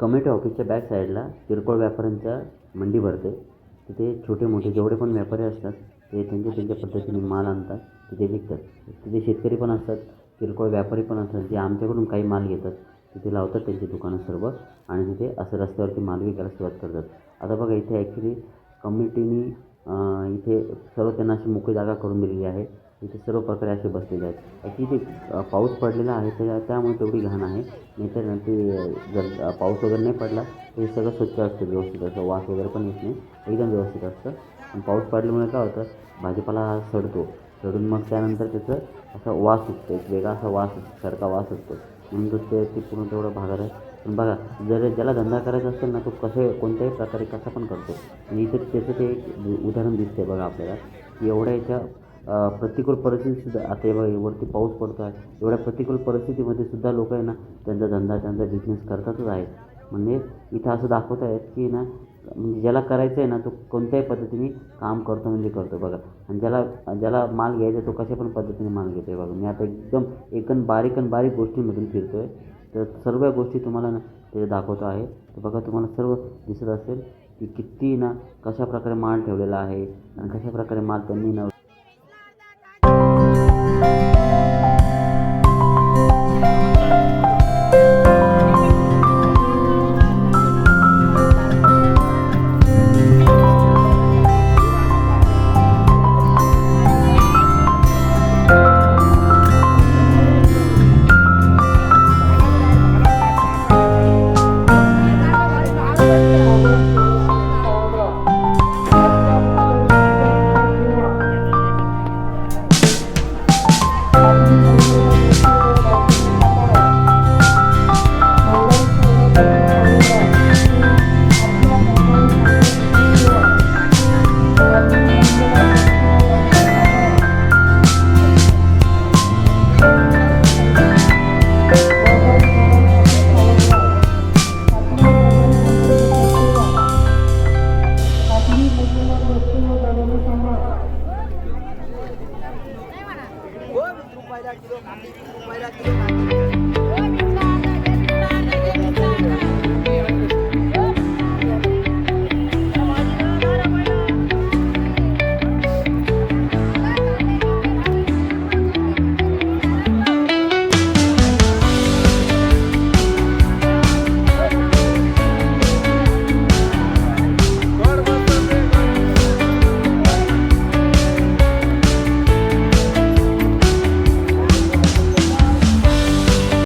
Committee ऑफिसच्या back साईडला किरकोळ व्यापाऱ्यांच्या मंडी भरते. तिथे छोटे मोठे जेवढे पण व्यापारी असतात ते त्यांच्या पद्धतीने माल आणतात, तिथे विकतात. तिथे शेतकरी पण असतात, किरकोळ व्यापारी पण असतात, जे आमच्याकडून काही माल घेतात. तिथे लावतात त्यांची दुकानं सर्व आणि तिथे असं रस्त्यावरती माल विकायला सुरुवात करतात. आता बघा इथे ॲक्च्युली कमिटीने इथे सर्व त्यांना अशी मोकळी जागा करून दिलेली आहे. इथे सर्व प्रकारे असे बसलेले आहेत. ॲक्च्युली ते पाऊस पडलेला आहे त्यामुळे तेवढी घाण आहे. नाहीतर ना ते जर पाऊस वगैरे नाही पडला तर हे सगळं स्वच्छ असतं, व्यवस्थित असं वास वगैरे पण येत नाही, एकदम व्यवस्थित असतं. पण पाऊस पडल्यामुळे काय होतं, भाजीपाला हा सडतो. सडून मग त्यानंतर त्याचं असा वास सुटतो, एक वेगळा असा वास सारखा वास असतो. म्हणून ते पूर्ण तेवढं भागात आहे. पण बघा, जर ज्याला धंदा करायचा असेल ना, तो कोणत्याही प्रकारे कसा पण करतो. आणि इथे त्याचं ते एक उदाहरण दिसतंय बघा आपल्याला, की एवढ्या याच्या प्रतिकूल परिस्थितीसुद्धा आता हे बघा वरती पाऊस पडतो आहे. एवढ्या प्रतिकूल परिस्थितीमध्ये सुद्धा लोक आहे ना त्यांचा धंदा त्यांचा बिझनेस करतातच आहेत. म्हणजे इथं असं दाखवत आहेत की ना, म्हणजे ज्याला करायचं आहे ना तो कोणत्याही पद्धतीने काम करतो म्हणजे करतो बघा. आणि ज्याला माल घ्यायचा आहे तो कशा पण पद्धतीने माल घेतो आहे बघा. मी आता एकदम बारीक गोष्टींमधून फिरतो आहे, तर सर्व गोष्टी तुम्हाला ना ते दाखवतो आहे. तर बघा तुम्हाला सर्व दिसत असेल की किती ना कशाप्रकारे माल ठेवलेला आहे आणि कशाप्रकारे माल त्यांनी ना